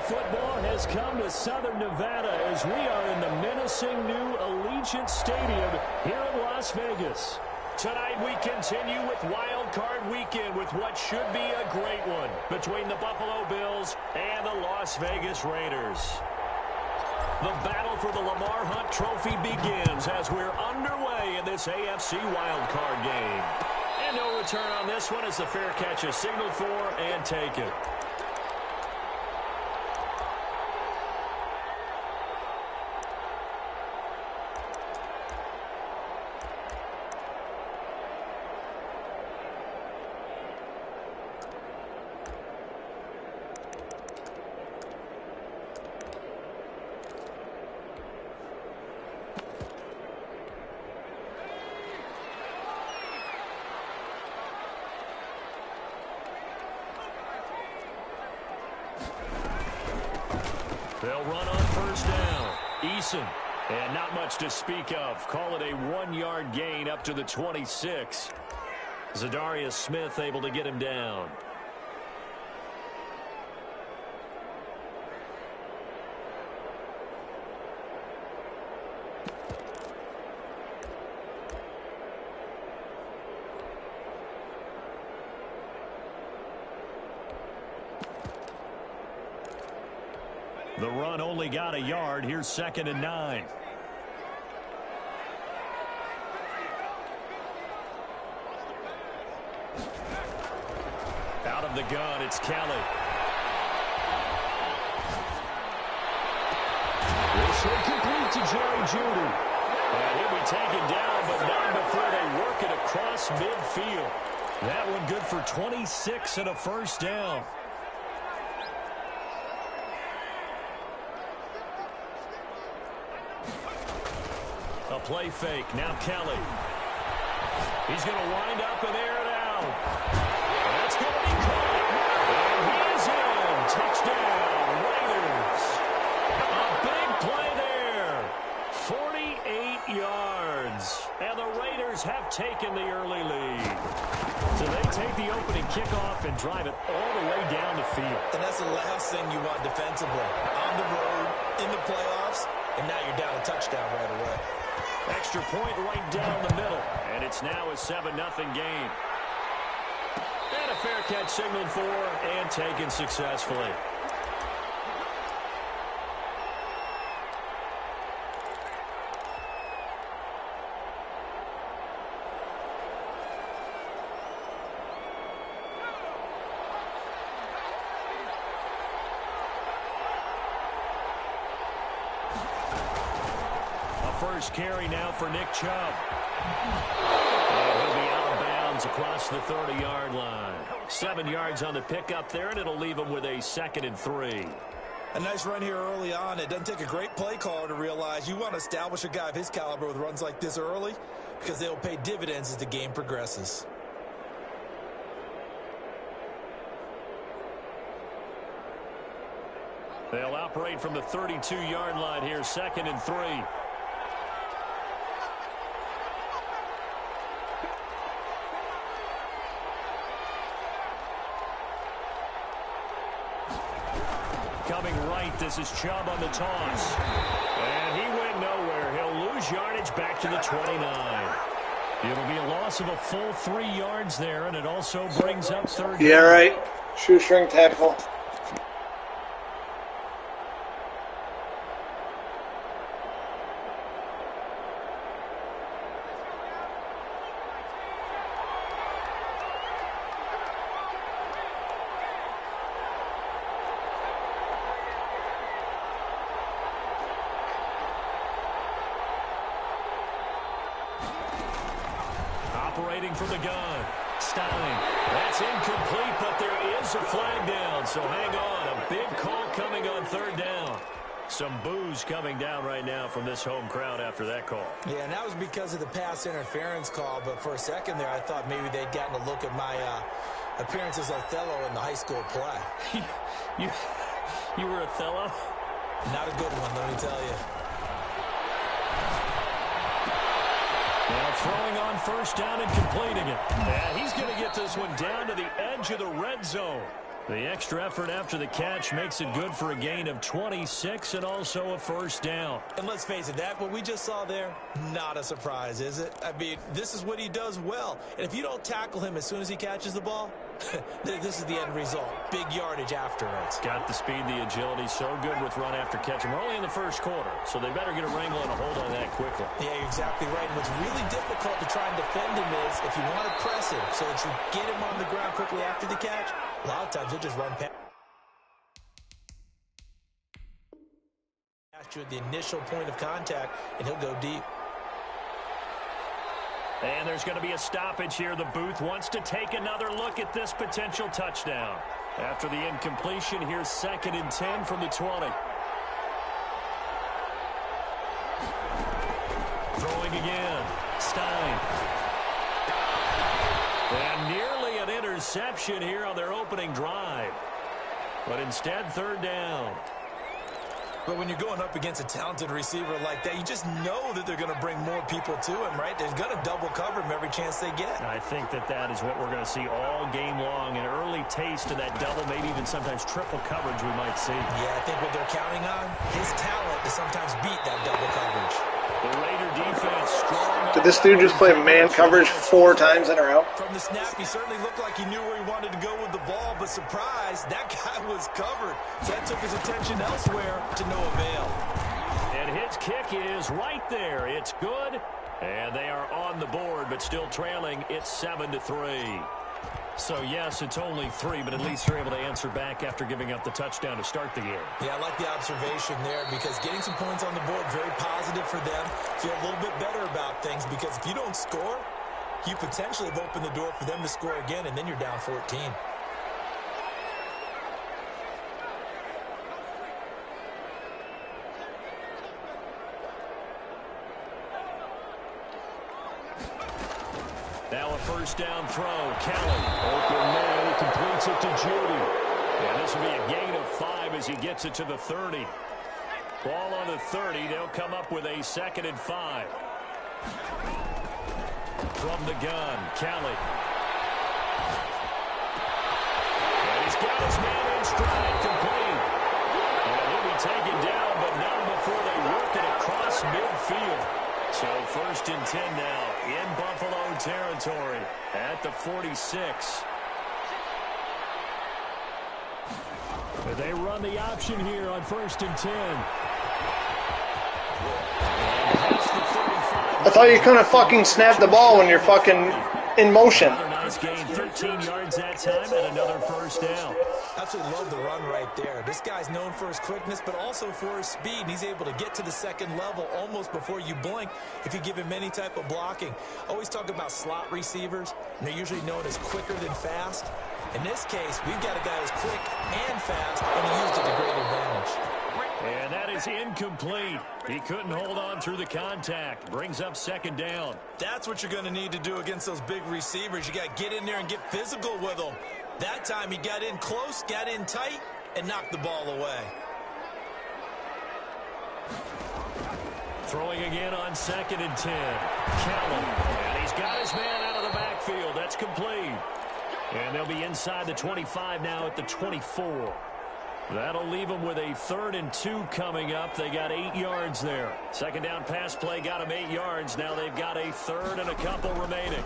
football has come to Southern Nevada as we are in the menacing new Allegiant Stadium here in Las Vegas. Tonight we continue with Wildcard Weekend with what should be a great one between the Buffalo Bills and the Las Vegas Raiders. The battle for the Lamar Hunt Trophy begins as we're underway in this AFC Wildcard game. And no return on this one as the fair catch is signaled for and taken. They'll run on first down. Eason. And not much to speak of. Call it a 1-yard gain up to the 26. Zadarius Smith able to get him down. The run only got a yard. Here's 2nd and 9. Out of the gun, it's Kelly. This one complete to Jerry Jeudy. And he'll be taken down, but not before they work it across midfield. That one good for 26 and a first down. A play fake. Now Kelly. He's going to wind up and air it out. That's going to be caught. And he is in. Touchdown, Raiders. A big play there. 48 yards. And the Raiders have taken the early lead. So they take the opening kickoff and drive it all the way down the field. And that's the last thing you want defensively. On the road, in the playoffs, and now you're down a touchdown right away. Extra point right down the middle. And it's now a 7-0 game. And a fair catch signaled for and taken successfully. First carry now for Nick Chubb. And he'll be out of bounds across the 30-yard line. 7 yards on the pickup there, and it'll leave him with a 2nd and 3. A nice run here early on. It doesn't take a great play caller to realize you want to establish a guy of his caliber with runs like this early because they'll pay dividends as the game progresses. They'll operate from the 32-yard line here, 2nd and 3. Coming right, this is Chubb on the toss. And he went nowhere. He'll lose yardage back to the 29. It'll be a loss of a full 3 yards there, and it also brings up 3rd. Yeah, right. Shoestring tackle. Operating from the gun. Stein. That's incomplete, but there is a flag down. So hang on. A big call coming on 3rd down. Some boos coming down right now from this home crowd after that call. Yeah, and that was because of the pass interference call. But for a second there, I thought maybe they'd gotten a look at my appearance as Othello in the high school play. You were Othello? Not a good one, let me tell you. Now throwing on first down and completing it. And he's going to get this one down to the edge of the red zone. The extra effort after the catch makes it good for a gain of 26 and also a first down. And let's face it, what we just saw there, not a surprise, is it? I mean, this is what he does well. And if you don't tackle him as soon as he catches the ball, this is the end result. Big yardage afterwards. Got the speed, the agility, so good with run after catch. And we're only in the first quarter, so they better get a wrangle and a hold on that quickly. Yeah, you're exactly right. And what's really difficult to try and defend him is if you want to press him so that you get him on the ground quickly after the catch, a lot of times he'll just run past you at the initial point of contact, and he'll go deep. And there's going to be a stoppage here. The booth wants to take another look at this potential touchdown. After the incompletion, here's 2nd and 10 from the 20. Throwing again. Stein. And nearly an interception here on their opening drive. But instead, 3rd down. But when you're going up against a talented receiver like that, you just know that they're going to bring more people to him, right? They're going to double cover him every chance they get. I think that is what we're going to see all game long. An early taste of that double, maybe even sometimes triple coverage we might see. Yeah, I think what they're counting on, his talent to sometimes beat that double coverage. The Raider defense strong. Did this dude just play man coverage 4 times in a row? From the snap, he certainly looked like he knew where he wanted to go with the ball, but surprise, that guy was covered. So that took his attention elsewhere to no avail. And his kick is right there. It's good. And they are on the board, but still trailing. It's 7-3. So, yes, it's only 3, but at least they're able to answer back after giving up the touchdown to start the game. Yeah, I like the observation there because getting some points on the board, very positive for them. Feel a little bit better about things because if you don't score, you potentially have opened the door for them to score again, and then you're down 14. Now a first down throw. Kelly, open man, he completes it to Judy. And this will be a gain of 5 as he gets it to the 30. Ball on the 30. They'll come up with a 2nd and 5. From the gun, Kelly. And he's got his man in stride, complete. And he'll be taken down, but not before they work it across midfield. So 1st and 10 now in Buffalo territory at the 46. They run the option here on 1st and 10. I thought you couldn't fucking snap the ball when you're fucking in motion. Another nice gain, 13 yards that time, and another first down. Absolutely love the run right there. This guy's known for his quickness, but also for his speed. And he's able to get to the 2nd level almost before you blink if you give him any type of blocking. Always talk about slot receivers, and they're usually known as quicker than fast. In this case, we've got a guy who's quick and fast, and he used it to great advantage. And that is incomplete. He couldn't hold on through the contact. Brings up 2nd down. That's what you're going to need to do against those big receivers. You got to get in there and get physical with them. That time he got in close, got in tight, and knocked the ball away. Throwing again on 2nd and 10. Kelly. And he's got his man out of the backfield. That's complete. And they'll be inside the 25 now at the 24. That'll leave them with a 3rd and 2 coming up. They got 8 yards there. 2nd down pass play got them 8 yards. Now they've got a 3rd and a couple remaining.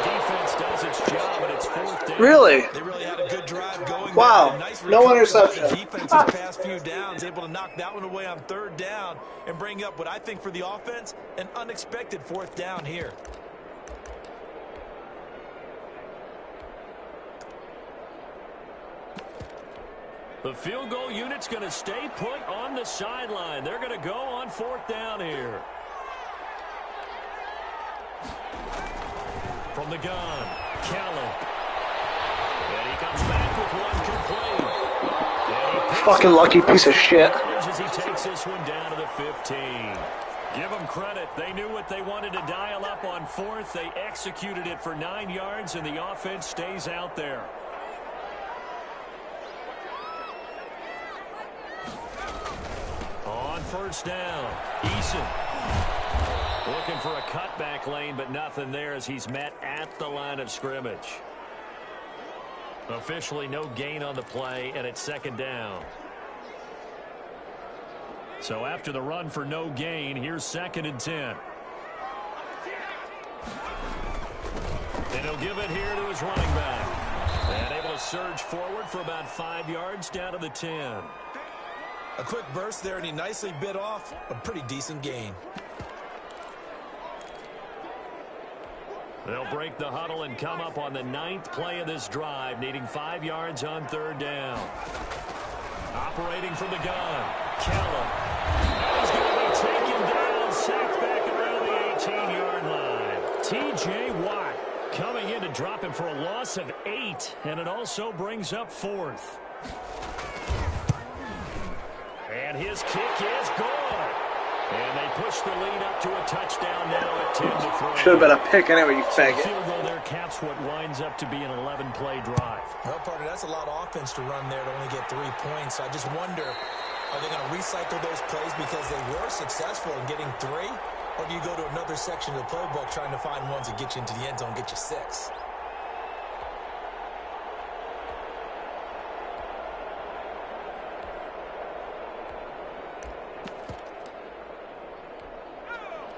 Defense does its job, and it's 4th down. Really? They really had a good drive going. Wow. Nice No interception. The defense has past few downs, able to knock that one away on 3rd down and bring up what I think for the offense, an unexpected 4th down here. The field goal unit's going to stay put on the sideline. They're going to go on 4th down here. From the gun, Kelly. And he comes back with one complete. Fucking lucky piece of shit. As he takes this one down to the 15. Give them credit. They knew what they wanted to dial up on 4th. They executed it for 9 yards, and the offense stays out there. On 1st down, Eason. Looking for a cutback lane, but nothing there as he's met at the line of scrimmage. Officially no gain on the play, and it's second down. So after the run for no gain, here's 2nd and 10. And he'll give it here to his running back. And able to surge forward for about 5 yards down to the 10. A quick burst there, and he nicely bit off a pretty decent gain. They'll break the huddle and come up on the 9th play of this drive, needing 5 yards on 3rd down. Operating from the gun, Kellum. He's going to be taken down, sacked back around the 18-yard line. T.J. Watt coming in to drop him for a loss of 8, and it also brings up 4th. And his kick is good. And they push the lead up to a touchdown now at 10-3. Should have been a pick anyway, you faggot. Field goal there caps what winds up to be an 11-play drive. Well, partner, that's a lot of offense to run there to only get 3 points. I just wonder, are they going to recycle those plays because they were successful in getting 3? Or do you go to another section of the playbook trying to find ones that get you into the end zone, get you 6?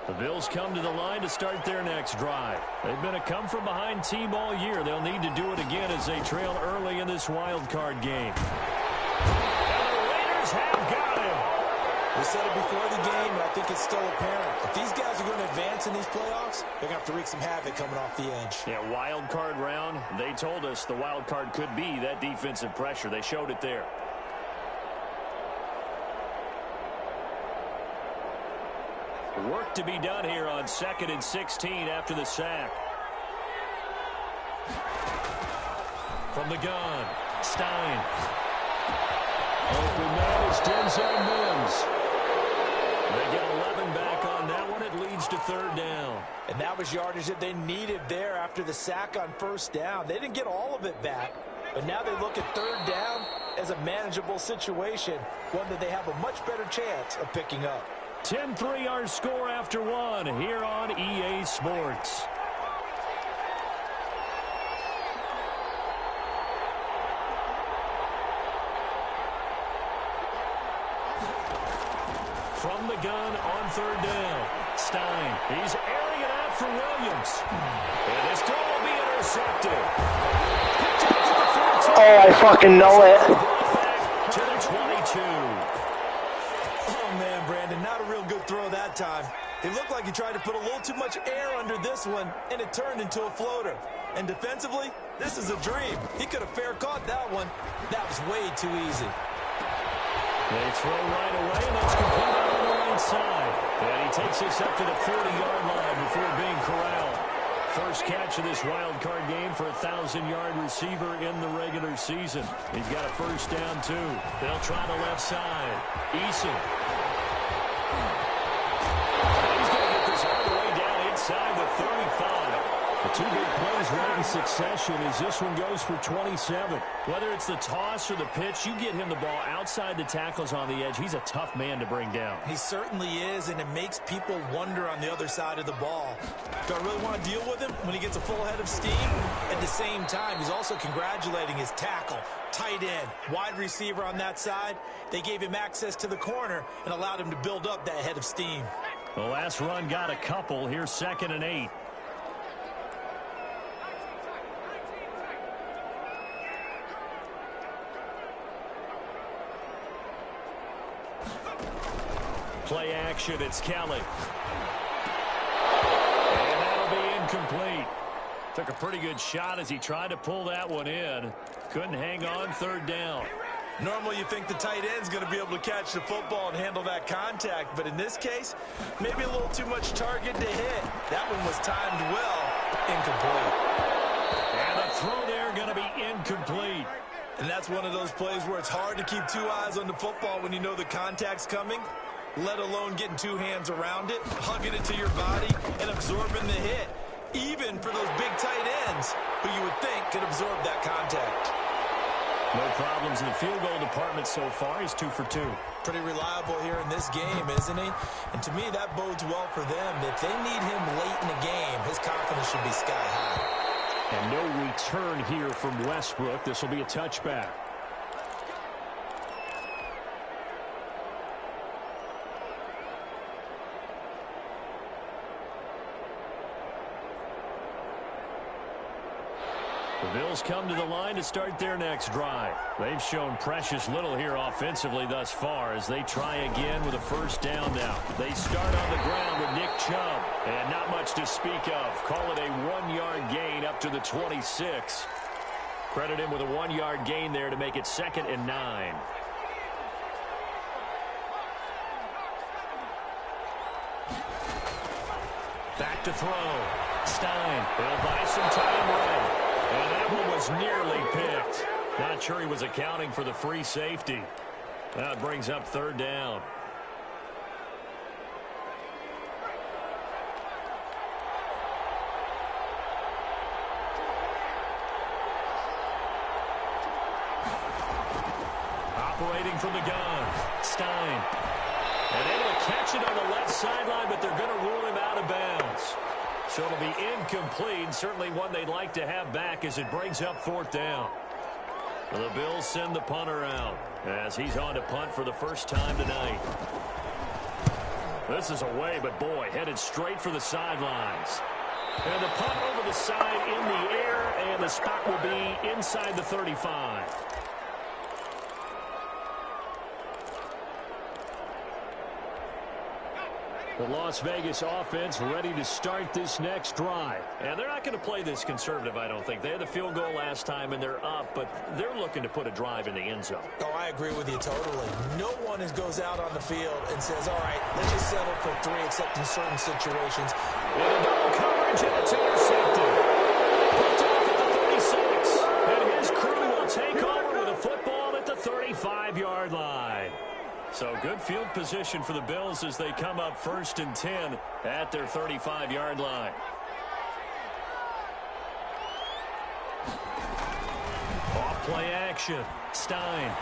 The Bills come to the line to start their next drive. They've been a come-from-behind team all year. They'll need to do it again as they trail early in this wild card game. And the Raiders have got him. We said it before the game, and I think it's still apparent. If these guys are going to advance in these playoffs, they're going to have to wreak some havoc coming off the edge. Yeah, wild card round. They told us the wild card could be that defensive pressure. They showed it there. Work to be done here on 2nd and 16 after the sack. From the gun, Stein. Open man is Denzel Mims. They get 11 back on that one. It leads to 3rd down. And that was yardage that they needed there after the sack on 1st down. They didn't get all of it back, but now they look at 3rd down as a manageable situation, one that they have a much better chance of picking up. 10-3 our score after 1 here on EA Sports. From the gun on 3rd down. Stein, he's airing it out for Williams. And this throw will be intercepted. Oh, I fucking know it. Back to the 22. Oh, man, Brandon, not a real good throw that time. It looked like he tried to put a little too much air under this one, and it turned into a floater. And defensively, this is a dream. He could have fair caught that one. That was way too easy. They throw right away, and that's complete on the right side. And he takes this up to the 40-yard line before being corralled. First catch of this wild card game for a 1,000-yard receiver in the regular season. He's got a 1st down, too. They'll try the left side. Eason. He's going to get this all the way down inside the 35. The 2 big plays right in succession as this one goes for 27. Whether it's the toss or the pitch, you get him the ball outside the tackles on the edge. He's a tough man to bring down. He certainly is, and it makes people wonder on the other side of the ball. Do I really want to deal with him when he gets a full head of steam? At the same time, he's also congratulating his tackle, tight end, wide receiver on that side. They gave him access to the corner and allowed him to build up that head of steam. The last run got a couple. Here's 2nd and 8. Play action, it's Kelly. And that'll be incomplete. Took a pretty good shot as he tried to pull that one in. Couldn't hang on 3rd down. Normally you think the tight end's going to be able to catch the football and handle that contact, but in this case, maybe a little too much target to hit. That one was timed well, incomplete. And the throw there going to be incomplete. And that's one of those plays where it's hard to keep 2 eyes on the football when you know the contact's coming, let alone getting 2 hands around it, hugging it to your body, and absorbing the hit, even for those big tight ends who you would think could absorb that contact. No problems in the field goal department so far. He's 2 for 2. Pretty reliable here in this game, isn't he? And to me, that bodes well for them. If they need him late in the game, his confidence should be sky high. And no return here from Westbrook. This will be a touchback. The Bills come to the line to start their next drive. They've shown precious little here offensively thus far as they try again with a first down now. They start on the ground with Nick Chubb. And not much to speak of. Call it a 1-yard gain up to the 26. Credit him with a 1-yard gain there to make it 2nd and 9. Back to throw. Stein. He'll buy some time right. And that one was nearly picked. Not sure he was accounting for the free safety. That brings up 3rd down. Operating from the gun. Stein. And able to catch it on the left sideline, but they're going to rule him out of bounds. So it'll be incomplete. Certainly one they'd like to have back as it brings up 4th down. The Bills send the punter out as he's on to punt for the first time tonight. This is away, but boy, headed straight for the sidelines. And the punt over the side in the air, and the spot will be inside the 35. The Las Vegas offense ready to start this next drive. And they're not going to play this conservative, I don't think. They had the field goal last time, and they're up, but they're looking to put a drive in the end zone. Oh, I agree with you totally. No one goes out on the field and says, all right, let's just settle for 3, except in certain situations. With a double coverage, and it's intercepted. Picked off at the 36. And his crew will take over with a football at the 35-yard line. So good field position for the Bills as they come up 1st and 10 at their 35-yard line. Off play action. Stein.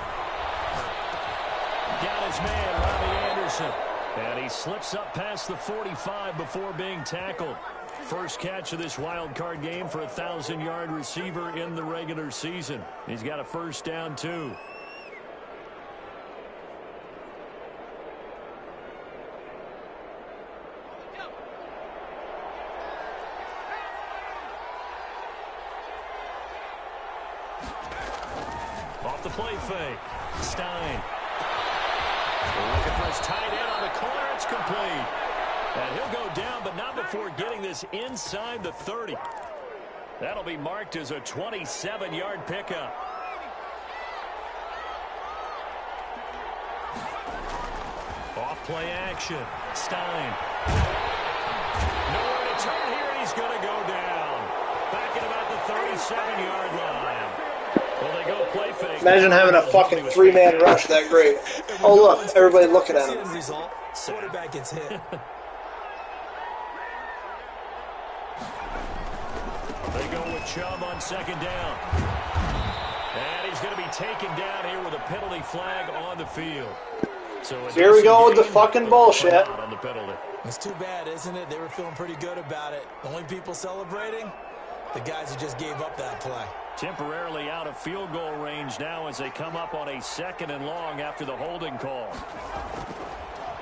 Got his man, Robbie Anderson. And he slips up past the 45 before being tackled. First catch of this wild card game for a 1,000-yard receiver in the regular season. He's got a first down, too. Off the play fake. Stein. Looking for his tight end on the corner. It's complete. And he'll go down, but not before getting this inside the 30. That'll be marked as a 27-yard pickup. Off play action. Stein. Nowhere to turn here, and he's going to go down. Back at about the 37-yard line. Well, they go play fake. Imagine having a fucking 3-man rush that great. Oh, look, everybody looking at him. Quarterback gets hit. They go with Chubb on 2nd down. And he's going to be taken down here with a penalty flag on the field. So here we go with the fucking bullshit. On the penalty. It's too bad, isn't it? They were feeling pretty good about it. The only people celebrating, the guys who just gave up that play. Temporarily out of field goal range now as they come up on a 2nd and long after the holding call.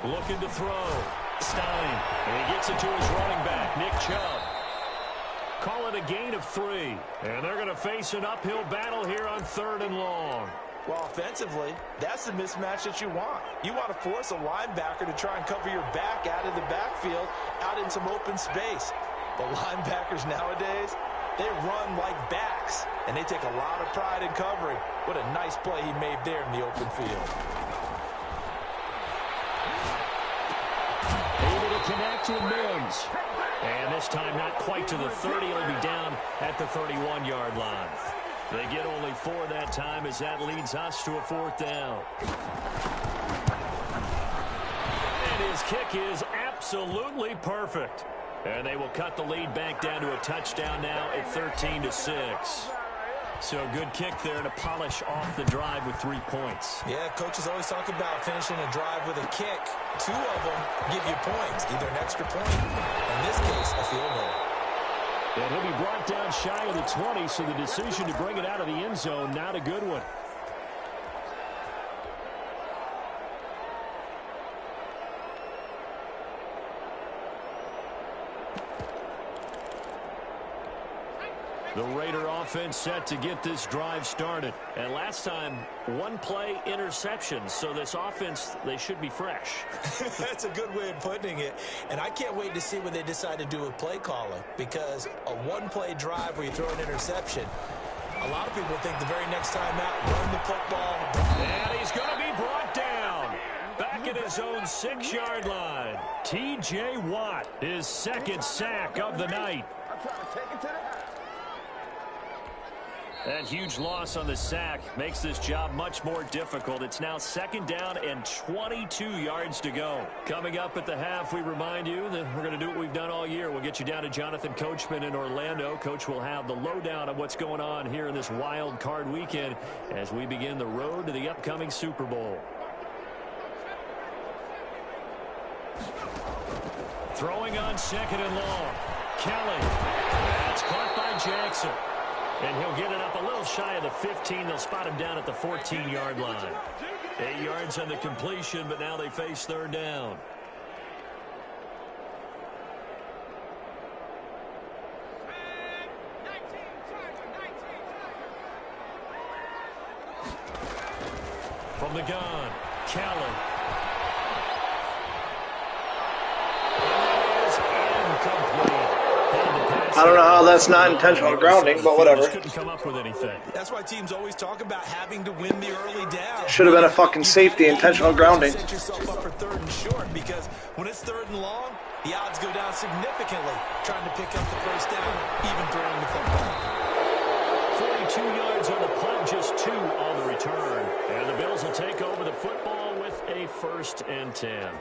Looking to throw. Stein. And he gets it to his running back, Nick Chubb. Call it a gain of 3. And they're going to face an uphill battle here on 3rd and long. Well, offensively, that's the mismatch that you want. You want to force a linebacker to try and cover your back out of the backfield, out in some open space. The linebackers nowadays, they run like backs, and they take a lot of pride in covering. What a nice play he made there in the open field. Able to connect with Mims. And this time not quite to the 30. It'll be down at the 31-yard line. They get only 4 that time as that leads us to a 4th down. And his kick is absolutely perfect. And they will cut the lead back down to a touchdown now at 13-6. So good kick there to polish off the drive with 3 points. Yeah, coaches always talk about finishing a drive with a kick. 2 of them give you points, either an extra point, in this case, a field goal. And he'll be brought down shy of the 20, so the decision to bring it out of the end zone, not a good one. The Raider offense set to get this drive started. And last time, 1 play interception. So this offense, they should be fresh. That's a good way of putting it. And I can't wait to see what they decide to do with play calling. Because a 1-play drive where you throw an interception, a lot of people think the very next time out, run the football. And he's going to be brought down. Back at his own 6-yard line. T.J. Watt, his 2nd sack of the night. That huge loss on the sack makes this job much more difficult. It's now 2nd down and 22 yards to go. Coming up at the half, we remind you that we're going to do what we've done all year. We'll get you down to Jonathan Coachman in Orlando. Coach will have the lowdown of what's going on here in this wild card weekend as we begin the road to the upcoming Super Bowl. Throwing on 2nd and long. Kelly. That's caught by Jackson. And he'll get it up a little shy of the 15. They'll spot him down at the 14-yard line. 8 yards on the completion, but now they face 3rd down. From the gun, Kelly. It is incomplete. I don't know how that's not intentional grounding, but whatever. Couldn't come up with anything. That's why teams always talk about having to win the early down. Should have been a fucking safety, intentional grounding. Set yourself up for 3rd and short, because when it's 3rd and long, the odds go down significantly trying to pick up the 1st down, even throwing the football. 42 yards on the punt, just 2 on the return. And the Bills will take over the football with a 1st and 10.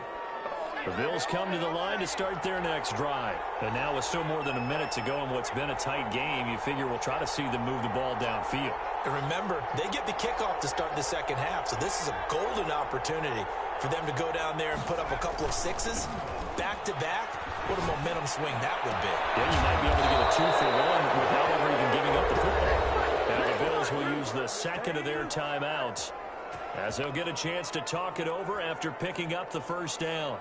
The Bills come to the line to start their next drive. And now with still more than a minute to go in what's been a tight game, you figure we'll try to see them move the ball downfield. And remember, they get the kickoff to start the 2nd half, so this is a golden opportunity for them to go down there and put up a couple of 6s back-to-back. What a momentum swing that would be. Yeah, you might be able to get a 2-for-1 without ever even giving up the football. Now the Bills will use the 2nd of their timeouts as they'll get a chance to talk it over after picking up the 1st down.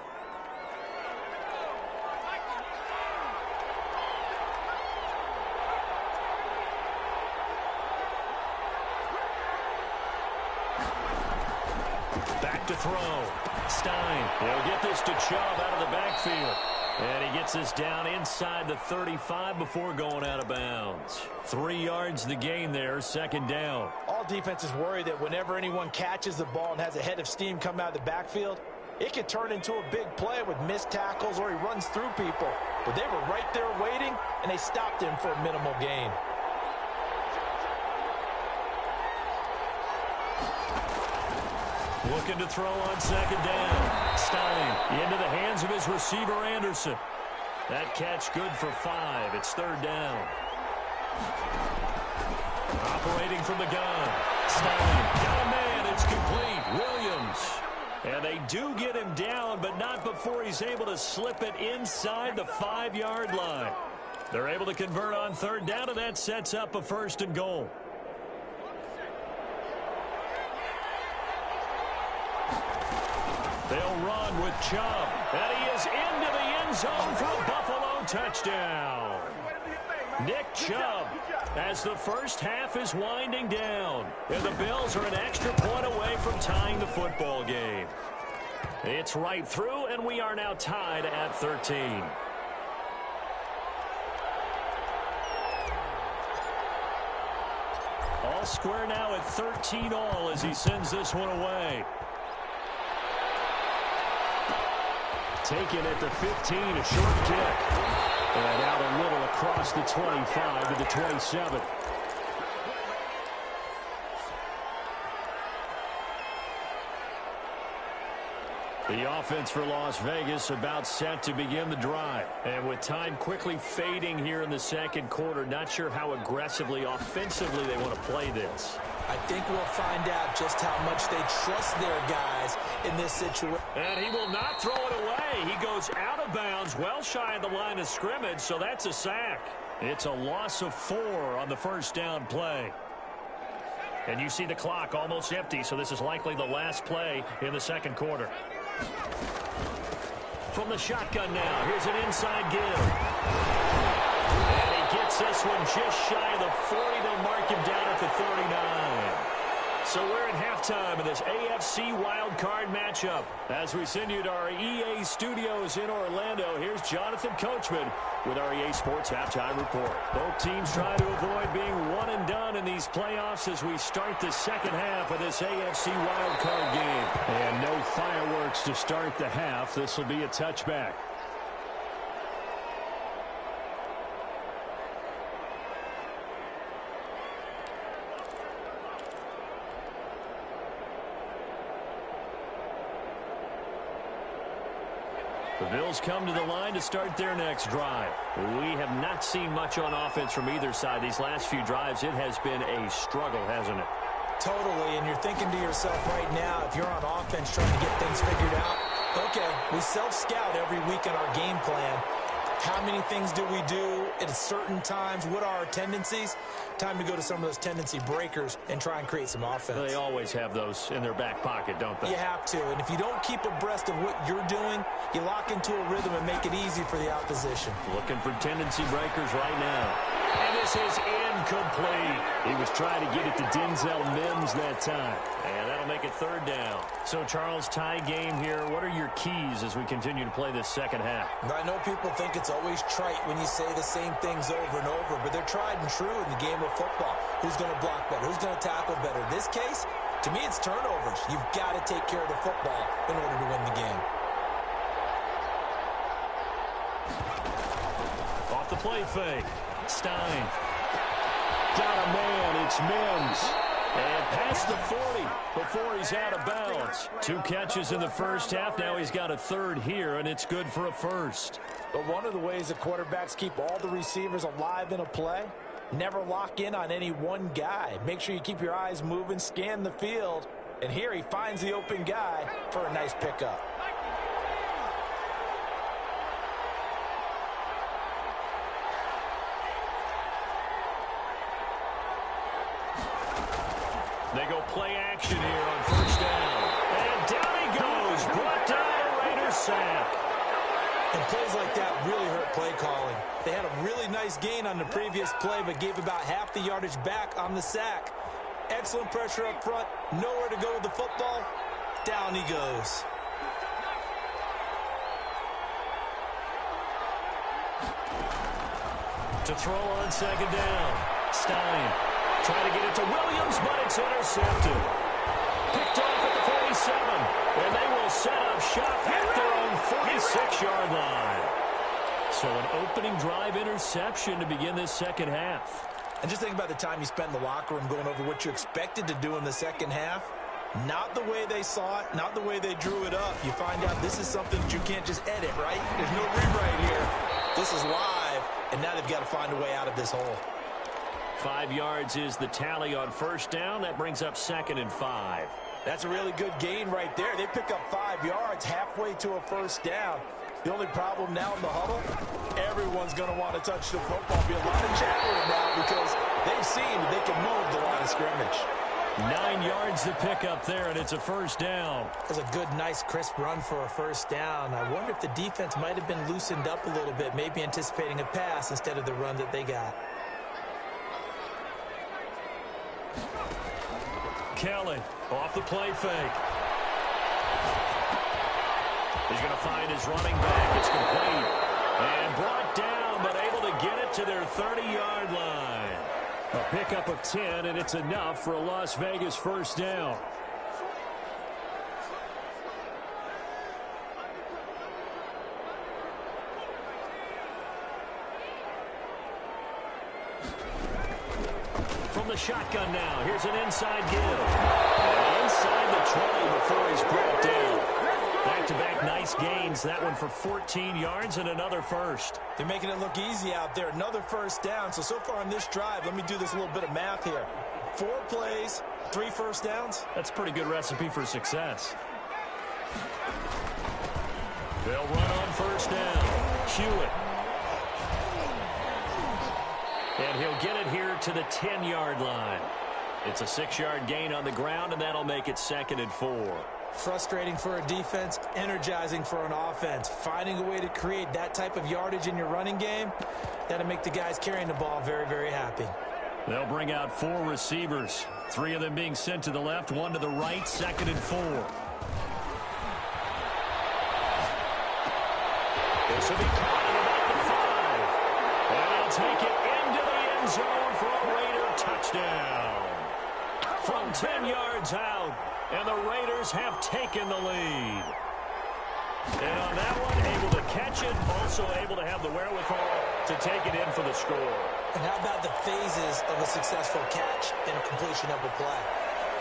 Back to throw. Stein. He'll get this to Chubb out of the backfield. And he gets this down inside the 35 before going out of bounds. 3 yards the gain there, 2nd down. All defenses worry that whenever anyone catches the ball and has a head of steam come out of the backfield, it could turn into a big play with missed tackles or he runs through people. But they were right there waiting, and they stopped him for a minimal gain. Looking to throw on 2nd down. Stein into the hands of his receiver, Anderson. That catch good for 5. It's 3rd down. Operating from the gun. Stein got a man. It's complete. Williams. And they do get him down, but not before he's able to slip it inside the 5-yard line. They're able to convert on 3rd down, and that sets up a 1st and goal. They'll run with Chubb. And he is into the end zone for a Buffalo touchdown. Nick Chubb as the 1st half is winding down. And the Bills are an extra point away from tying the football game. It's right through, and we are now tied at 13. All square now at 13 all as he sends this one away. Taken at the 15, a short kick. And out a little across the 25 to the 27. The offense for Las Vegas about set to begin the drive. And with time quickly fading here in the second quarter, not sure how aggressively, offensively they want to play this. I think we'll find out just how much they trust their guys in this situation. And he will not throw it away. He goes out of bounds, well shy of the line of scrimmage, so that's a sack. It's a loss of 4 on the first down play. And you see the clock almost empty, so this is likely the last play in the second quarter. From the shotgun now, here's an inside give. And he gets this one just shy of the 40. They'll mark him down at the 39. So we're at halftime in this AFC Wildcard matchup. As we send you to our EA studios in Orlando, here's Jonathan Coachman with our EA Sports Halftime Report. Both teams try to avoid being one and done in these playoffs as we start the second half of this AFC Wildcard game. And no fireworks to start the half. This will be a touchback. The Bills come to the line to start their next drive. We have not seen much on offense from either side. These last few drives, it has been a struggle, hasn't it? Totally, and you're thinking to yourself right now, if you're on offense trying to get things figured out, okay, we self-scout every week in our game plan. How many things do we do at certain times? What are our tendencies? Time to go to some of those tendency breakers and try and create some offense. They always have those in their back pocket, don't they? You have to, and if you don't keep abreast of what you're doing, you lock into a rhythm and make it easy for the opposition. Looking for tendency breakers right now. And this is incomplete. He was trying to get it to Denzel Mims that time. And that'll make it third down. So, Charles, tie game here. What are your keys as we continue to play this second half? I know people think it's always trite when you say the same things over and over, but they're tried and true in the game of football. Who's going to block better? Who's going to tackle better? In this case, to me, it's turnovers. You've got to take care of the football in order to win the game. Off the play fake. Stein. Got a man. It's Mims. And past the 40 before he's out of bounds. 2 catches in the first half. Now he's got a third here, and it's good for a first. But one of the ways the quarterbacks keep all the receivers alive in a play, never lock in on any one guy. Make sure you keep your eyes moving, scan the field. And here he finds the open guy for a nice pickup. They go play action here on first down. And down he goes. Brought down a Raider sack. And plays like that really hurt play calling. They had a really nice gain on the previous play, but gave about half the yardage back on the sack. Excellent pressure up front. Nowhere to go with the football. Down he goes. To throw on second down. Stein. Trying to get it to Williams, but it's intercepted. Picked off at the 47. And they will set up shop at their own 46-yard line. So an opening drive interception to begin this second half. And just think about the time you spent in the locker room going over what you expected to do in the second half. Not the way they saw it, not the way they drew it up. You find out this is something that you can't just edit, right? There's no rewrite here. This is live, and now they've got to find a way out of this hole. 5 yards is the tally on first down. That brings up 2nd and 5. That's a really good gain right there. They pick up 5 yards halfway to a first down. The only problem now in the huddle, everyone's going to want to touch the football. Be a lot of chattering now because they've seen they can move the line of scrimmage. 9 yards to pick up there, and it's a first down. That's a good, nice, crisp run for a first down. I wonder if the defense might have been loosened up a little bit, maybe anticipating a pass instead of the run that they got. Kelly off the play fake. He's going to find his running back. It's complete. And brought down, but able to get it to their 30-yard line. A pickup of 10, and it's enough for a Las Vegas first down. From the shotgun now, here's an inside give. And inside the 20 before he's brought down. That back-to-back nice gains. That one for 14 yards and another first. They're making it look easy out there. Another first down. So far on this drive, let me do this little bit of math here. 4 plays, 3 first downs. That's a pretty good recipe for success. They'll run on first down. Hewitt. And he'll get it here to the 10-yard line. It's a 6-yard gain on the ground, and that'll make it 2nd and 4. Frustrating for a defense, energizing for an offense. Finding a way to create that type of yardage in your running game, that'll make the guys carrying the ball very, very happy. They'll bring out 4 receivers. 3 of them being sent to the left, 1 to the right, 2nd and 4. This will be caught at about the 5. And he'll take it into the end zone for a Raider touchdown. From 10 yards out, and the Raiders have taken the lead. And on that one, able to catch it, also able to have the wherewithal to take it in for the score. And how about the phases of a successful catch and a completion of a play?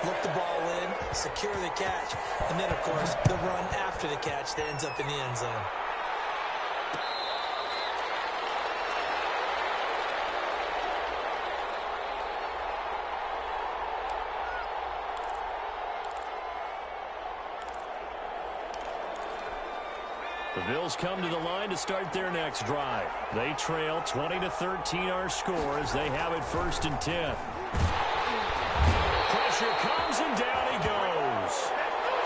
Look the ball in, secure the catch, and then, of course, the run after the catch that ends up in the end zone. The Bills come to the line to start their next drive. They trail 20-13 our score as they have it 1st and 10. Pressure comes and down he goes.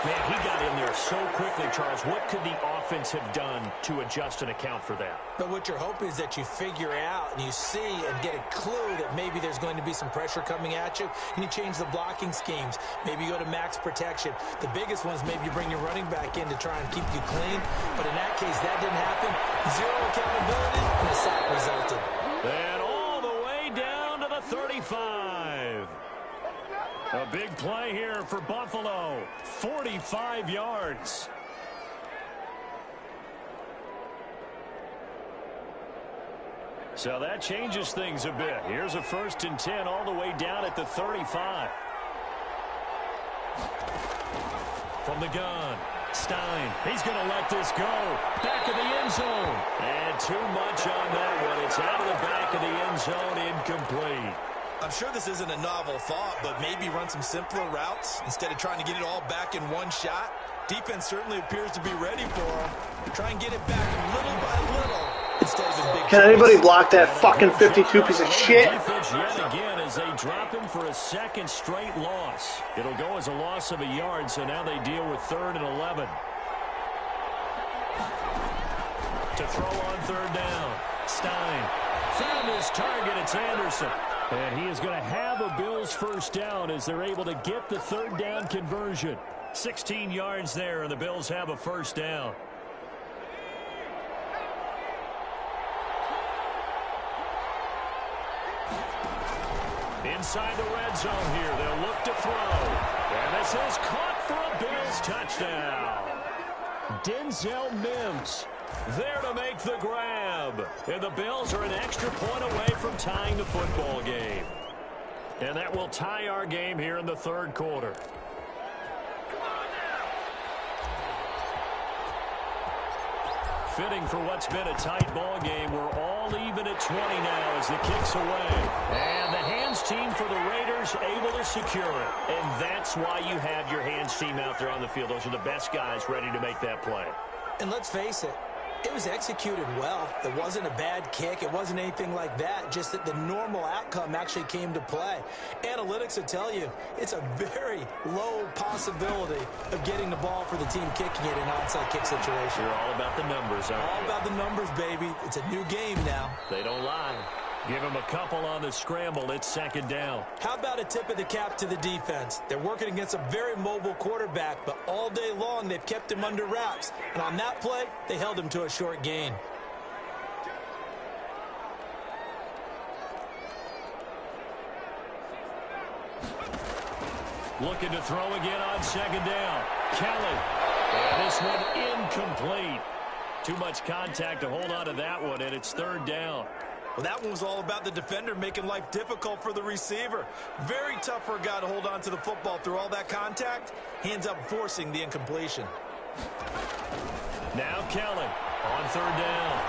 Man, he got in there so quickly, Charles. What could the offense have done to adjust and account for that? But what you're hoping is that you figure out and you see and get a clue that maybe there's going to be some pressure coming at you, and you change the blocking schemes. Maybe you go to max protection. The biggest one is maybe you bring your running back in to try and keep you clean. But in that case, that didn't happen. 0 accountability, and a sack resulted. And all the way down to the 35. A big play here for Buffalo. 45 yards. So that changes things a bit. Here's a 1st and 10 all the way down at the 35. From the gun, Stein. He's going to let this go. Back of the end zone. And too much on that one. It's out of the back of the end zone, incomplete. I'm sure this isn't a novel thought, but maybe run some simpler routes instead of trying to get it all back in one shot. Defense certainly appears to be ready for him. Try and get it back little by little instead of a big. Can anybody block that fucking 52 piece of shit? Defense yet again as they drop him for a 2nd straight loss. It'll go as a loss of a yard, so now they deal with 3rd and 11. To throw on 3rd down. Stein found his target. It's Anderson. And he is going to have a Bills 1st down as they're able to get the 3rd down conversion. 16 yards there, and the Bills have a 1st down. Inside the red zone here, they'll look to throw. And this is caught for a Bills touchdown. Denzel Mims there to make the grab. And the Bills are an extra point away from tying the football game. And that will tie our game here in the 3rd quarter. Fitting for what's been a tight ball game. We're all even at 20 now as the kick's away. And the hands team for the Raiders able to secure it. And that's why you have your hands team out there on the field. Those are the best guys ready to make that play. And let's face it, it was executed well. It wasn't a bad kick. It wasn't anything like that. Just that the normal outcome actually came to play. Analytics will tell you it's a very low possibility of getting the ball for the team kicking it in an onside kick situation. You're all about the numbers, aren't you? All about the numbers, baby. It's a new game now. They don't lie. Give him a couple on the scramble. It's 2nd down. How about a tip of the cap to the defense? They're working against a very mobile quarterback, but all day long they've kept him under wraps. And on that play, they held him to a short gain. Looking to throw again on 2nd down. Kelly. And this one incomplete. Too much contact to hold on to that one, and it's 3rd down. Well, that one was all about the defender making life difficult for the receiver. Very tough for a guy to hold on to the football through all that contact. He ends up forcing the incompletion. Now Kelly on third down.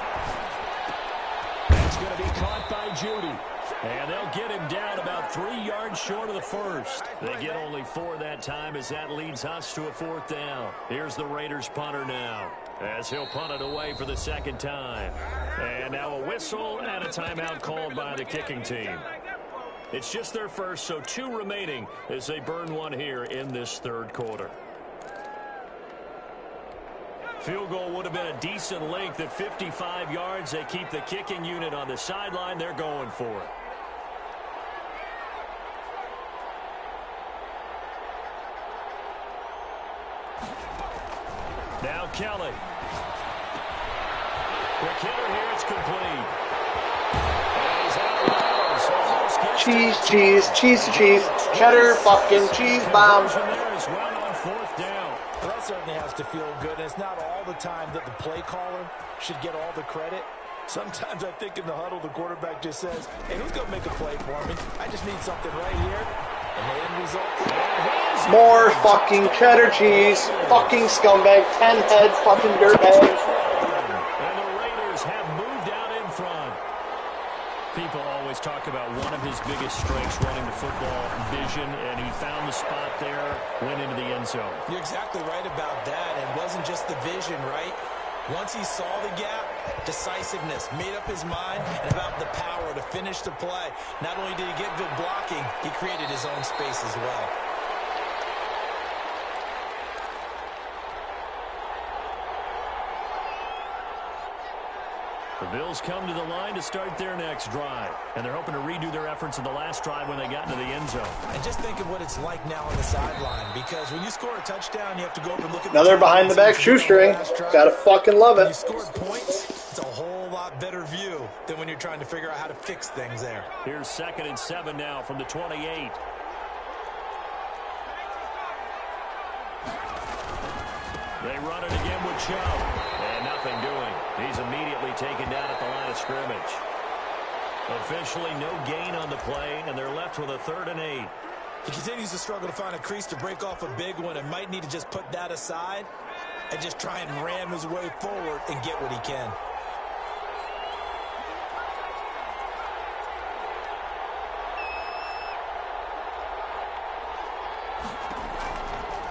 That's going to be caught by Judy. And they'll get him down about 3 yards short of the first. They get only 4 that time as that leads us to a 4th down. Here's the Raiders punter now as he'll punt it away for the second time. And now a whistle and a timeout called by the kicking team. It's just their first, so 2 remaining as they burn one here in this third quarter. Field goal would have been a decent length at 55 yards. They keep the kicking unit on the sideline. They're going for it. Now Kelly. Quick hitter here. It's complete. Cheese, cheese, cheese to cheese. Cheddar, fucking cheese bomb. That certainly has to feel good. And it's not all the time that the play caller should get all the credit. Sometimes I think in the huddle, the quarterback just says, hey, who's going to make a play for me? I just need something right here. And the end result. More fucking cheddar cheese. Fucking scumbag. 10-head fucking dirtbag. And the Raiders have moved out in front. People always talk about one of his biggest strengths running the football, vision, and he found the spot there, went into the end zone. You're exactly right about that. It wasn't just the vision, right? Once he saw the gap, decisiveness, made up his mind, and about the power to finish the play. Not only did he get good blocking, he created his own space as well. The Bills come to the line to start their next drive, and they're hoping to redo their efforts in the last drive when they got into the end zone. And just think of what it's like now on the sideline, because when you score a touchdown, you have to go over and look at another behind the back shoestring. Gotta fucking love when it. you scored points, it's a whole lot better view than when you're trying to figure out how to fix things there. Here's 2nd and 7 now from the 28. They run it again with Chubb. And nothing doing. He's immediately taken down at the line of scrimmage. Officially no gain on the play, and they're left with a 3rd and 8. He continues to struggle to find a crease to break off a big one and might need to just put that aside and just try and ram his way forward and get what he can.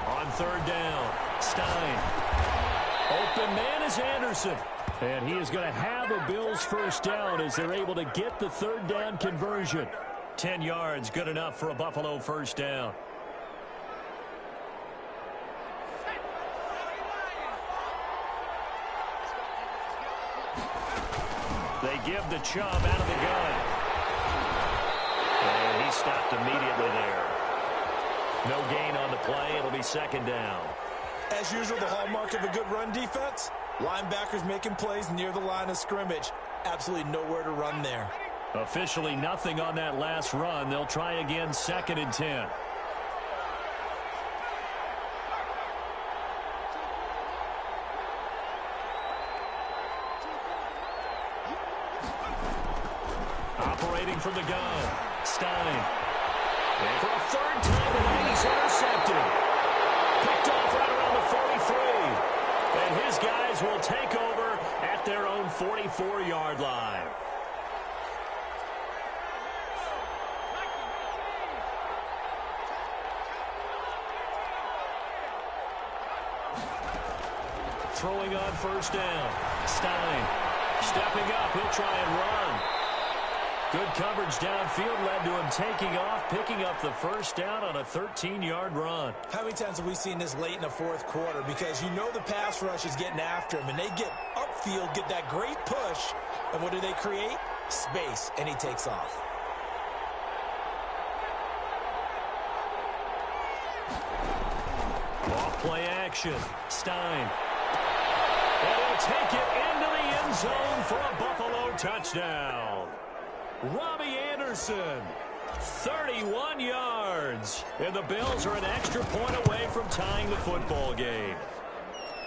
On 3rd down, Stein. Open man is Anderson. And he is going to have a Bills first down as they're able to get the 3rd down conversion. 10 yards, good enough for a Buffalo first down. They give the Chubb out of the gun. And he stopped immediately there. No gain on the play. It'll be 2nd down. As usual, the hallmark of a good run defense, linebackers making plays near the line of scrimmage. Absolutely nowhere to run there. Officially nothing on that last run. They'll try again, 2nd and 10. Operating from the gun, Stein. And for a 3rd time tonight, he's intercepted. Picked off right around the 43. And his guys will take over at their own 44-yard line. Throwing on 1st down. Stein stepping up. He'll try and run. Good coverage downfield led to him taking off, picking up the first down on a 13-yard run. How many times have we seen this late in the 4th quarter? Because you know the pass rush is getting after him, and they get upfield, get that great push, and what do they create? Space, and he takes off. Off play action. Stein. And he'll take it into the end zone for a Buffalo touchdown. Robbie Anderson, 31 yards. And the Bills are an extra point away from tying the football game.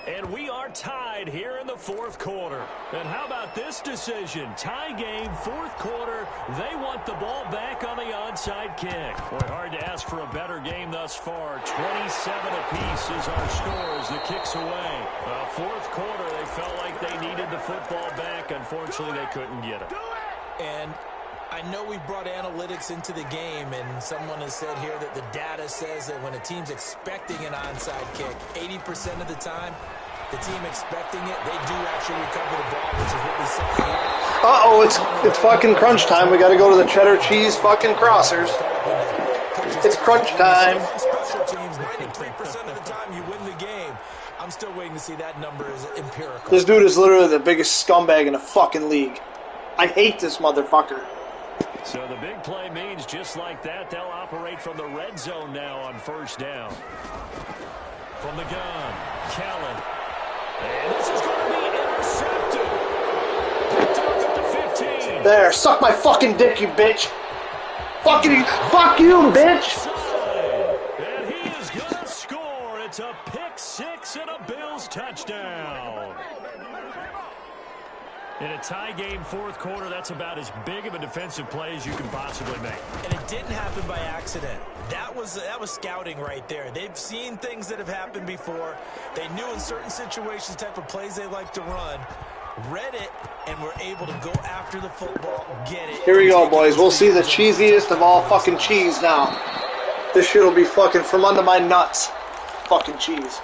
And we are tied here in the fourth quarter. And how about this decision? Tie game, fourth quarter. They want the ball back on the onside kick. Boy, hard to ask for a better game thus far. 27 apiece is our score as the kick's away. Fourth quarter, they felt like they needed the football back. Unfortunately, they couldn't get it. And I know we brought analytics into the game, and someone has said here that the data says that when a team's expecting an onside kick, 80% of the time, the team expecting it, they do actually recover the ball, which is what we saw here. Uh-oh, it's fucking crunch time. We got to go to the cheddar cheese fucking crossers. It's crunch time. Special teams, 93% of the time you win the game. I'm still waiting to see that number is empirical. This dude is literally the biggest scumbag in the fucking league. I hate this motherfucker. So the big play means just like that, they'll operate from the red zone now on first down. From the gun, Callan. And this is going to be intercepted. Picked off at the 15. There, suck my fucking dick, you bitch. Fuck you, bitch. And he is going to score. It's a pick six and a Bills touchdown. In a tie game, fourth quarter, that's about as big of a defensive play as you can possibly make. And it didn't happen by accident. That was scouting right there. They've seen things that have happened before. They knew in certain situations the type of plays they like to run, read it, and were able to go after the football, get it. Here we go, boys. We'll see the cheesiest of all fucking cheese now. This shit will be fucking from under my nuts. Fucking cheese.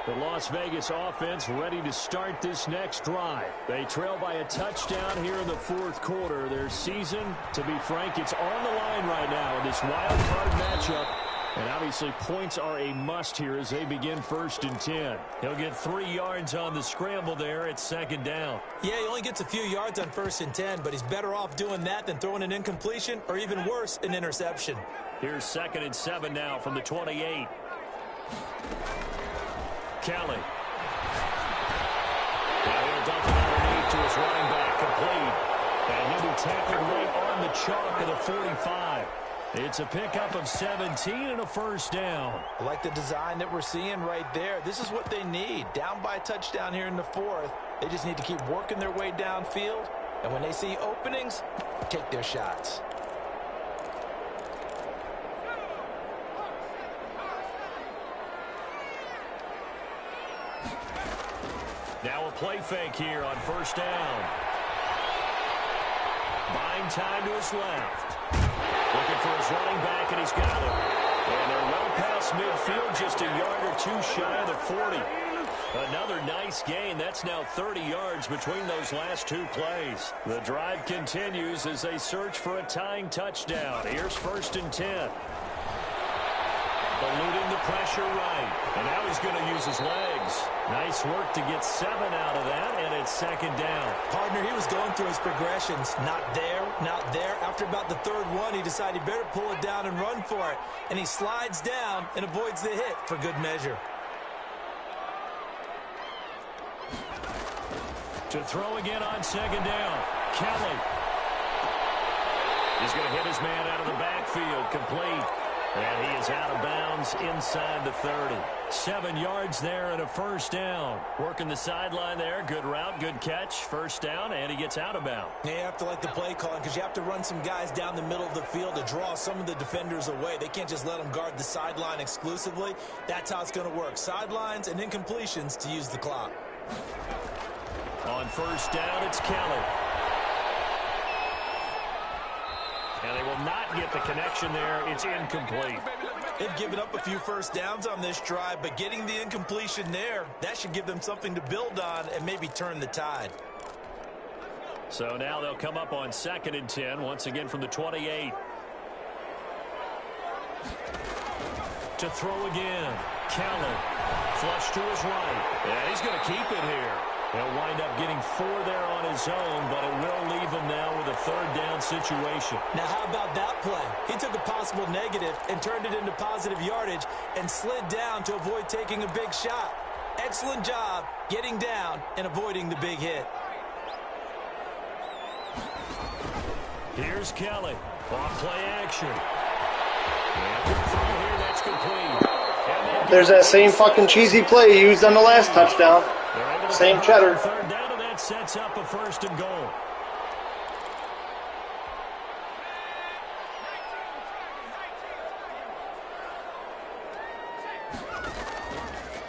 The Las Vegas offense ready to start this next drive. They trail by a touchdown here in the fourth quarter. Their season, to be frank, it's on the line right now in this wild card matchup. And obviously points are a must here as they begin first and 10. He'll get 3 yards on the scramble there at second down. Yeah, he only gets a few yards on first and 10, but he's better off doing that than throwing an incompletion or even worse, an interception. Here's second and 7 now from the 28. Kelly. Now he'll dump it underneath to his running back, complete. And he'll be tackled right on the chalk of the 45. It's a pickup of 17 and a first down. I like the design that we're seeing right there. This is what they need. Down by a touchdown here in the fourth. They just need to keep working their way downfield. And when they see openings, take their shots. Now a play fake here on first down. Buying time to his left. Looking for his running back, and he's got it. And they're well past midfield, just a yard or two shy of the 40. Another nice gain. That's now 30 yards between those last two plays. The drive continues as they search for a tying touchdown. Here's first and 10. Eluding the pressure right. And now he's going to use his legs. Nice work to get 7 out of that, and it's second down. Partner, he was going through his progressions. Not there, not there. After about the third one, he decided he better pull it down and run for it. And he slides down and avoids the hit for good measure. To throw again on second down. Kelly. He's going to hit his man out of the backfield. Complete. And he is out of bounds inside the 30. 7 yards there and a first down. Working the sideline there. Good route, good catch. First down, and he gets out of bounds. You have to like the play calling because you have to run some guys down the middle of the field to draw some of the defenders away. They can't just let them guard the sideline exclusively. That's how it's going to work. Sidelines and incompletions to use the clock. On first down, it's Kelly. And they will not get the connection there. It's incomplete. They've given up a few first downs on this drive, but getting the incompletion there, that should give them something to build on and maybe turn the tide. So now they'll come up on second and 10, once again from the 28. To throw again. Kelly. Flush to his right. And he's going to keep it here. He'll wind up getting 4 there on his own, but it will leave him now with a third down situation. Now, how about that play? He took a possible negative and turned it into positive yardage and slid down to avoid taking a big shot. Excellent job getting down and avoiding the big hit. Here's Kelly. Off play action. And through here, that's complete. There's that same fucking cheesy play used on the last touchdown. Same cheddar. Third down, and that sets up a 1st and goal.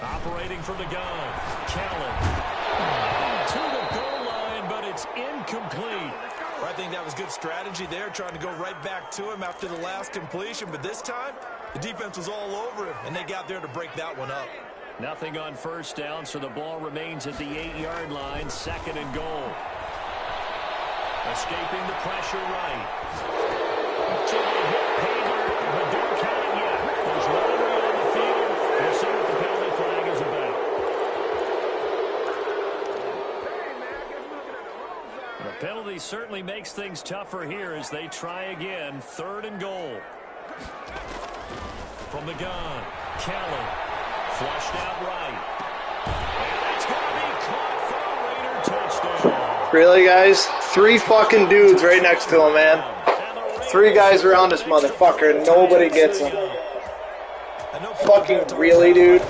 Operating from the gun, Callan. To the goal line, but it's incomplete. I think that was good strategy there, trying to go right back to him after the last completion. But this time, the defense was all over him, and they got there to break that one up. Nothing on 1st down, so the ball remains at the 8-yard line, 2nd and goal. Escaping the pressure right. So they hit Hager, but don't count it yet. There's one on the field. We'll see what the penalty flag is about. The penalty certainly makes things tougher here as they try again. 3rd and goal. From the gun, Callan. Flushed out right. And that's going to be caught for a Raider touchdown. Really, guys? 3 fucking dudes right next to him, man. 3 guys around this motherfucker, and nobody gets him. Fucking really, dude?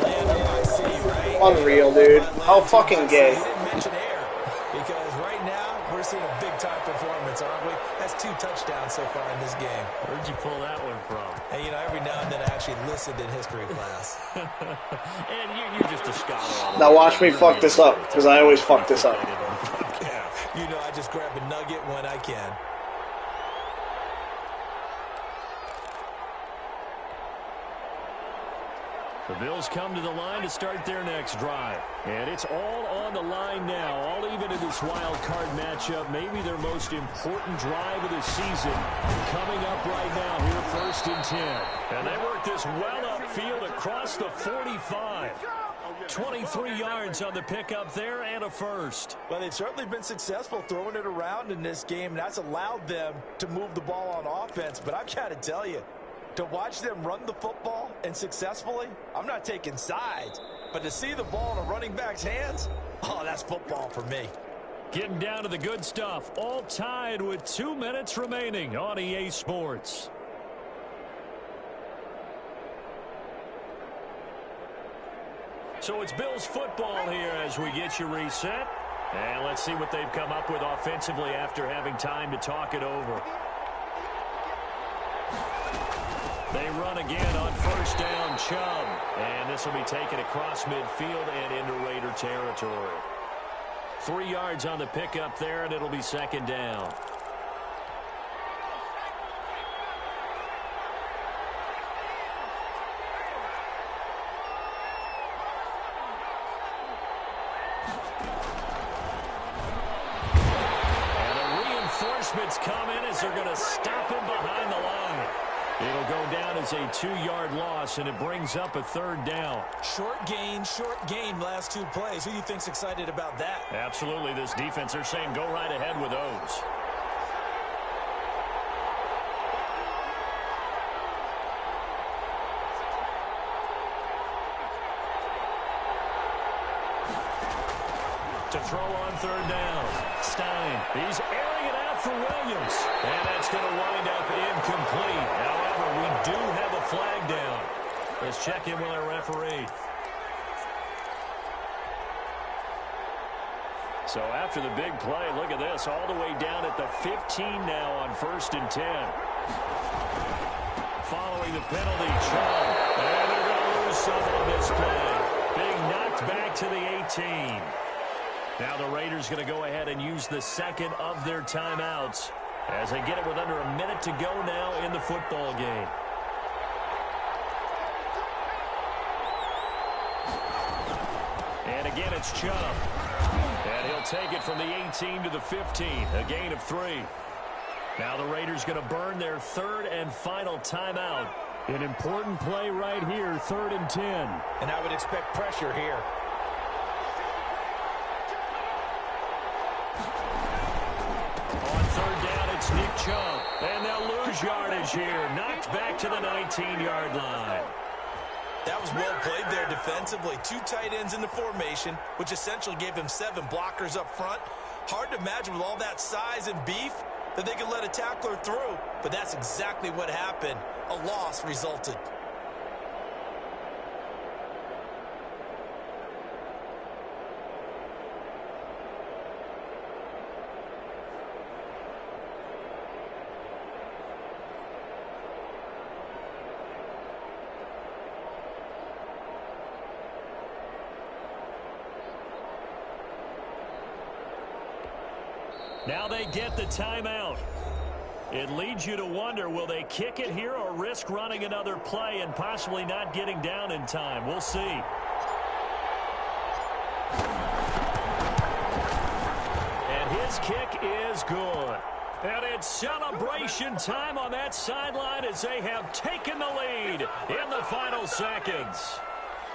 Unreal, dude. How fucking gay. Because right now, we're seeing a big-time performance, aren't we? That's 2 touchdowns so far in this game. Where'd you pull that one from? And, you know, every now and then I actually listened in history class. And you're just a scholar. Now watch me fuck this up, because I always fuck this up. Yeah, you know, I just grab a nugget when I can. The Bills come to the line to start their next drive. And it's all on the line now, all even in this wild card matchup. Maybe their most important drive of the season coming up right now here, 1st and 10. And they work this well upfield across the 45. 23 yards on the pickup there and a 1st. Well, they've certainly been successful throwing it around in this game. And that's allowed them to move the ball on offense. But I've got to tell you, to watch them run the football and successfully, I'm not taking sides, but to see the ball in a running back's hands, oh, that's football for me. Getting down to the good stuff, all tied with 2 minutes remaining on EA Sports. So it's Bills football here as we get you reset. And let's see what they've come up with offensively after having time to talk it over. They run again on 1st down, Chubb. And this will be taken across midfield and into Raider territory. 3 yards on the pickup there, and it'll be 2nd down. And the reinforcements come in as they're going to stop him behind the line. It'll go down as a 2-yard loss, and it brings up a 3rd down. Short gain, last 2 plays. Who do you think's excited about that? Absolutely. This defense, they're saying go right ahead with those. To throw on 3rd down. Stein, he's airing it out for Williams. And that's going to wind up incomplete. However, we do have a flag down. Let's check in with our referee. So after the big play, look at this, all the way down at the 15 now on 1st and 10. Following the penalty, Chubb. And they're going to lose some on this play. Being knocked back to the 18. Now the Raiders going to go ahead and use the 2nd of their timeouts as they get it with under a minute to go now in the football game. And again, it's Chubb. And he'll take it from the 18 to the 15, a gain of 3. Now the Raiders going to burn their 3rd and final timeout. An important play right here, 3rd and 10. And I would expect pressure here. On 3rd down, it's Nick Chubb. And they'll lose yardage here. Knocked back to the 19-yard line. That was well played there defensively. 2 tight ends in the formation, which essentially gave him 7 blockers up front. Hard to imagine with all that size and beef that they could let a tackler through. But that's exactly what happened. A loss resulted. Now they get the timeout. It leads you to wonder, will they kick it here or risk running another play and possibly not getting down in time? We'll see. And his kick is good. And it's celebration time on that sideline as they have taken the lead in the final seconds.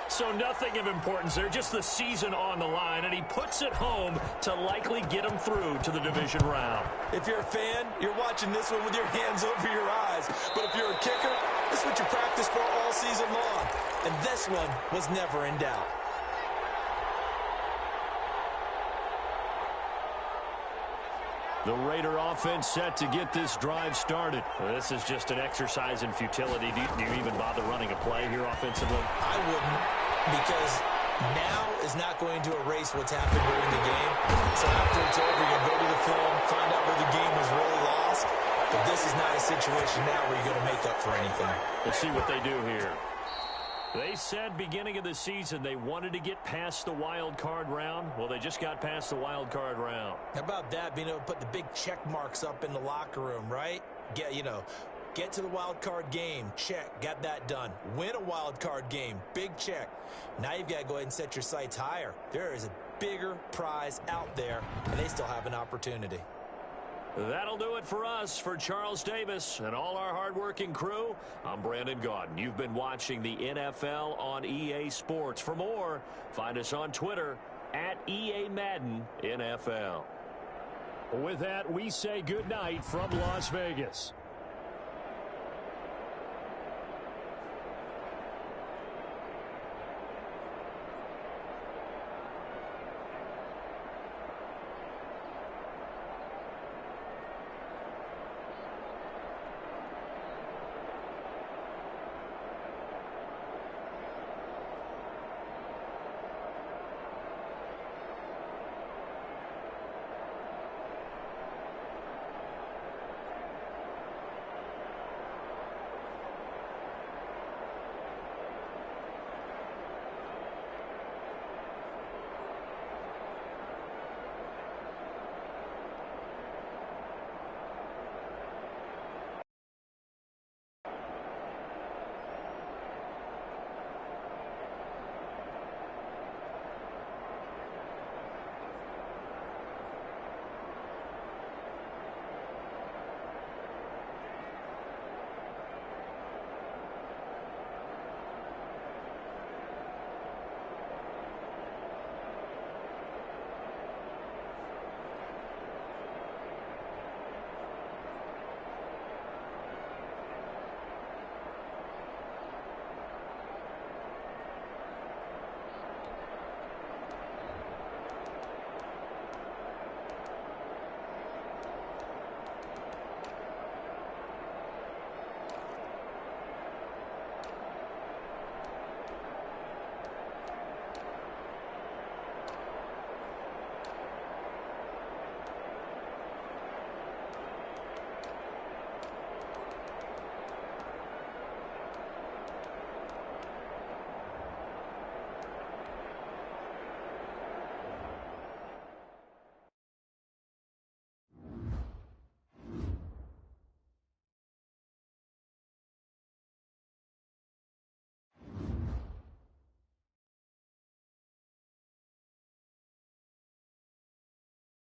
So nothing of importance there, just the season on the line, and he puts it home to likely get them through to the division round. If you're a fan, you're watching this one with your hands over your eyes. But if you're a kicker, this is what you practice for all season long. And this one was never in doubt. The Raider offense set to get this drive started. Well, this is just an exercise in futility. Do you even bother running a play here offensively? I wouldn't, because now is not going to erase what's happened during the game. So after it's over, you go to the film, find out where the game was really lost. But this is not a situation now where you're going to make up for anything. Let's see what they do here. They said beginning of the season they wanted to get past the wild card round. Well, they just got past the wild card round. How about that, being able to put the big check marks up in the locker room, right? Get to the wild card game, check, got that done. Win a wild card game, big check. Now you've got to go ahead and set your sights higher. There is a bigger prize out there, and they still have an opportunity. That'll do it for us. For Charles Davis and all our hardworking crew, I'm Brandon Gaudin. You've been watching the NFL on EA Sports. For more, find us on Twitter at EA Madden NFL. With that, we say goodnight from Las Vegas.